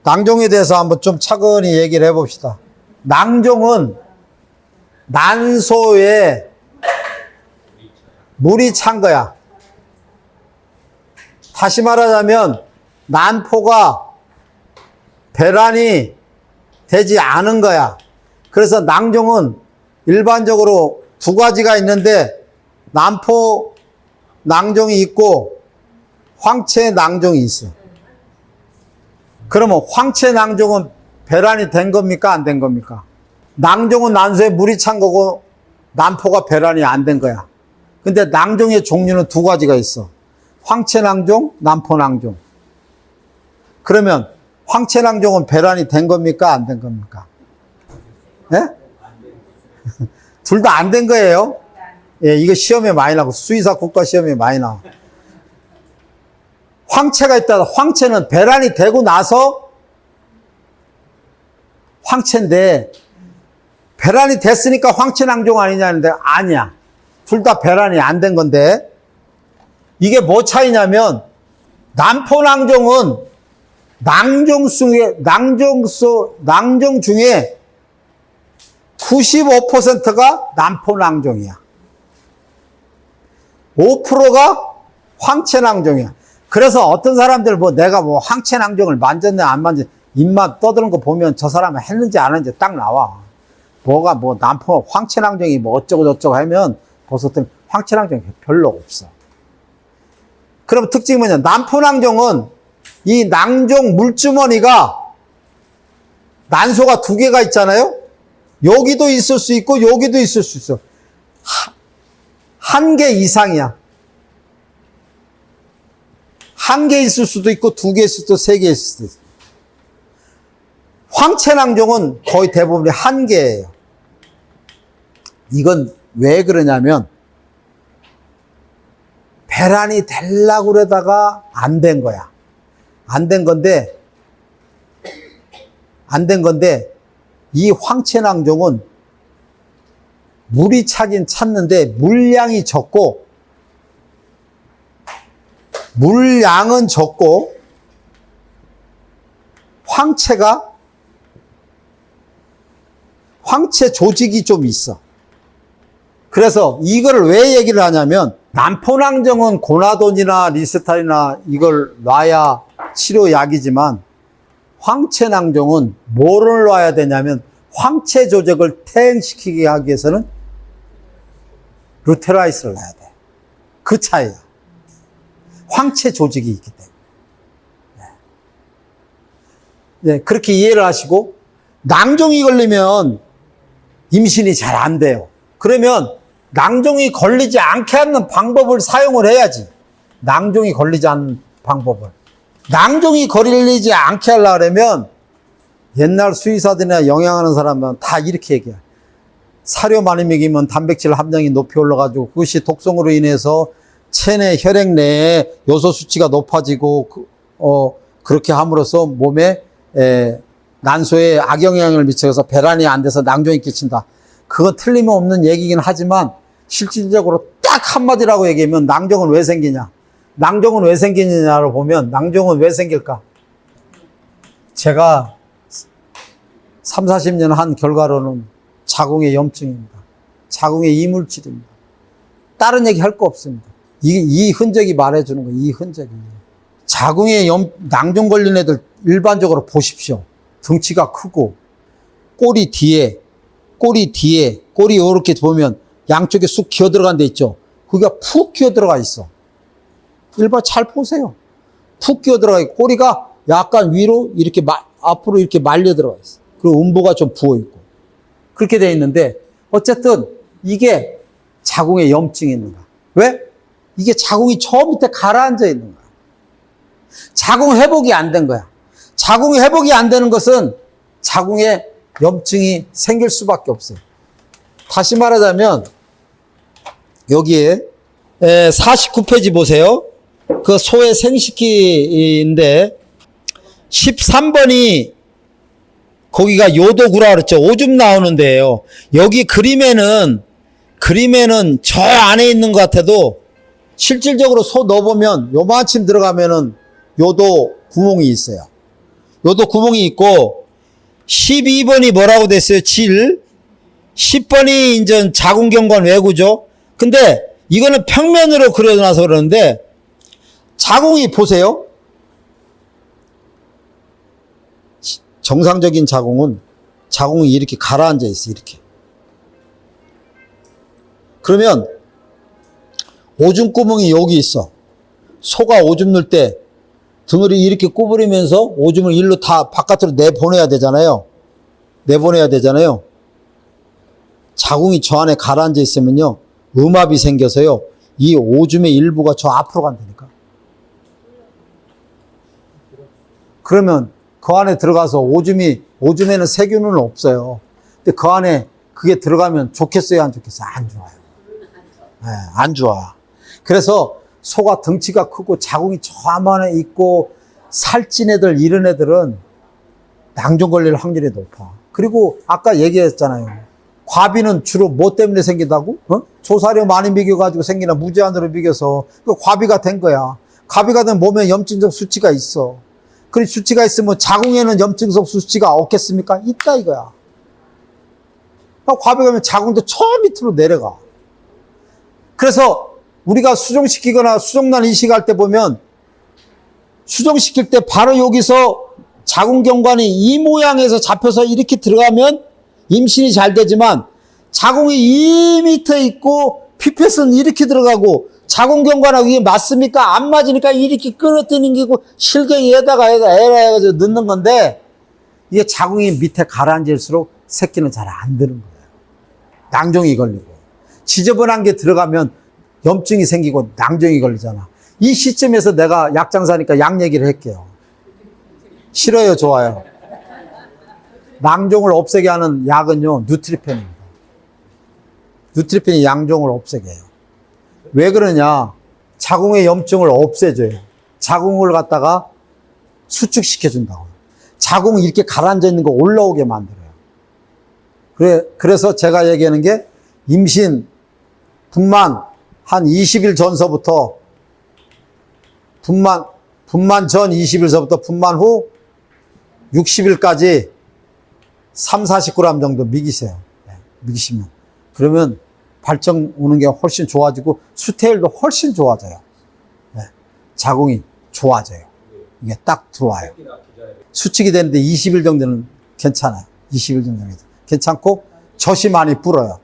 낭종에 대해서 한번 좀 차근히 얘기를 해봅시다. 낭종은 난소에 물이 찬 거야. 다시 말하자면 난포가 배란이 되지 않은 거야. 그래서 낭종은 일반적으로 두 가지가 있는데 난포 낭종이 있고 황체 낭종이 있어. 그러면 황체 낭종은 배란이 된 겁니까? 안 된 겁니까? 낭종은 난소에 물이 찬 거고 난포가 배란이 안 된 거야. 근데 낭종의 종류는 두 가지가 있어. 황체 낭종, 난포 낭종. 그러면 황체 낭종은 배란이 된 겁니까? 안 된 겁니까? 네? 둘 다 안 된 거예요. 예, 이거 시험에 많이 나고 수의사 국가 시험에 많이 나와. 황체가 있다. 황체는 배란이 되고 나서 황체인데 배란이 됐으니까 황체 낭종 아니냐는데 아니야. 둘 다 배란이 안 된 건데 이게 뭐 차이냐면 난포 낭종은 낭종 중에 95%가 난포 낭종이야. 5%가 황체 낭종이야. 그래서 어떤 사람들 뭐 내가 뭐 황체 낭종을 만졌네 안 만졌네 입만 떠드는 거 보면 저 사람은 했는지 안 했는지 딱 나와. 뭐가 뭐 난포 황체 낭종이 뭐 어쩌고 저쩌고 하면 벌써 황체 낭종이 별로 없어. 그럼 특징이 뭐냐? 난포 낭종은 이 낭종 물주머니가 난소가 두 개가 있잖아요. 여기도 있을 수 있고 여기도 있을 수 있어. 한 개 이상이야. 한 개 있을 수도 있고 두 개 있을 수도 있고 세 개 있을 수도 있어. 황체 낭종은 거의 대부분이 한 개예요. 이건 왜 그러냐면 배란이 되려고 그러다가 안 된 거야. 안 된 건데 이 황체 낭종은 물이 차긴 찼는데 물량이 적고 물량은 적고 황체 조직이 좀 있어. 그래서 이거를 왜 얘기를 하냐면 난포 낭종은 고나돈이나 리스탈이나 이걸 놔야 치료약이지만 황체 낭종은 뭐를 놔야 되냐면 황체 조직을 퇴행시키게 하기 위해서는 루테라이스를 놔야 돼. 그 차이야. 황체 조직이 있기 때문에. 네, 그렇게 이해를 하시고 낭종이 걸리면 임신이 잘 안 돼요. 그러면 낭종이 걸리지 않게 하는 방법을 사용을 해야지. 낭종이 걸리지 않는 방법을. 낭종이 걸리지 않게 하려면 옛날 수의사들이나 영양하는 사람은 다 이렇게 얘기해. 사료 많이 먹이면 단백질 함량이 높이 올라가지고 그것이 독성으로 인해서 체내 혈액 내에 요소 수치가 높아지고 그렇게 함으로써 몸에 난소에 악영향을 미쳐서 배란이 안 돼서 낭종이 끼친다. 그건 틀림없는 얘기긴 하지만 실질적으로 딱 한마디라고 얘기하면 낭종은 왜 생기냐? 낭종은 왜 생기느냐로 보면 낭종은 왜 생길까? 제가 3, 40년 한 결과로는 자궁의 염증입니다. 자궁의 이물질입니다. 다른 얘기 할 거 없습니다. 이 흔적이 말해주는 거예요. 이 흔적이. 자궁에 낭종 걸린 애들 일반적으로 보십시오. 덩치가 크고 꼬리 뒤에 꼬리 이렇게 보면 양쪽에 쑥 기어 들어간 데 있죠. 그게 푹 기어 들어가 있어. 일반 잘 보세요. 푹 기어 들어가 있고 꼬리가 약간 위로 이렇게 앞으로 이렇게 말려 들어가 있어. 그리고 음보가 좀 부어 있고 그렇게 돼 있는데 어쨌든 이게 자궁에 염증이 있는 거야. 왜? 이게 자궁이 저 밑에 가라앉아 있는 거야. 자궁 회복이 안 된 거야. 자궁이 회복이 안 되는 것은 자궁에 염증이 생길 수밖에 없어요. 다시 말하자면 여기에 49페이지 보세요. 그 소의 생식기인데 13번이 거기가 요도구라 그랬죠. 오줌 나오는 데예요. 여기 그림에는 저 안에 있는 것 같아도 실질적으로 소 넣어보면 요만큼 들어가면은 요도 구멍이 있어요. 요도 구멍이 있고 12번이 뭐라고 됐어요? 질. 10번이 이제 자궁경관 외구죠. 근데 이거는 평면으로 그려놔서 그러는데 자궁이 보세요. 정상적인 자궁이 이렇게 가라앉아 있어. 이렇게. 그러면 오줌구멍이 여기 있어. 소가 오줌 넣을 때 등을 이렇게 구부리면서 오줌을 일로 다 바깥으로 내보내야 되잖아요. 자궁이 저 안에 가라앉아 있으면요, 음압이 생겨서요, 이 오줌의 일부가 저 앞으로 간다니까. 그러면 그 안에 들어가서 오줌에는 세균은 없어요. 근데 그 안에 그게 들어가면 좋겠어요, 안 좋겠어요? 안 좋아요. 네, 안 좋아. 그래서 소가 덩치가 크고 자궁이 저 안에 있고 살찐 애들, 이런 애들은 낭종 걸릴 확률이 높아. 그리고 아까 얘기했잖아요. 과비는 주로 뭐 때문에 생긴다고? 조사료 많이 먹여가지고 생기나 무제한으로 먹여서 그 과비가 된 거야. 과비가 되면 몸에 염증적 수치가 있어. 그 수치가 있으면 자궁에는 염증적 수치가 없겠습니까? 있다 이거야. 과비가 되면 자궁도 저 밑으로 내려가. 그래서 우리가 수정시키거나 수정란 이식할 때 보면 수정시킬 때 바로 여기서 자궁경관이 이 모양에서 잡혀서 이렇게 들어가면 임신이 잘 되지만 자궁이 이 밑에 있고 피펫은 이렇게 들어가고 자궁경관하고 이게 맞습니까? 안 맞으니까 이렇게 끌어당기고 실경에다가 해가지고 넣는 건데 이게 자궁이 밑에 가라앉을수록 새끼는 잘 안 드는 거예요. 낭종이 걸리고 지저분한 게 들어가면 염증이 생기고 낭종이 걸리잖아. 이 시점에서 내가 약장사니까 약 얘기를 할게요. 싫어요, 좋아요? 낭종을 없애게 하는 약은요, 누트리펜입니다. 누트리펜이 양종을 없애게 해요. 왜 그러냐? 자궁의 염증을 없애줘요. 자궁을 갖다가 수축시켜준다고. 자궁이 이렇게 가라앉아 있는 거 올라오게 만들어요. 그래서 제가 얘기하는 게 임신, 분만 한 20일 전서부터 분만 전 20일서부터 분만 후 60일까지 3, 40g 정도 먹이세요. 네, 먹이시면. 그러면 발정 오는 게 훨씬 좋아지고 수태율도 훨씬 좋아져요. 네, 자궁이 좋아져요. 이게 딱 들어와요. 수축이 되는데 20일 정도는 괜찮아요. 20일 정도는 괜찮고 젖이 많이 불어요.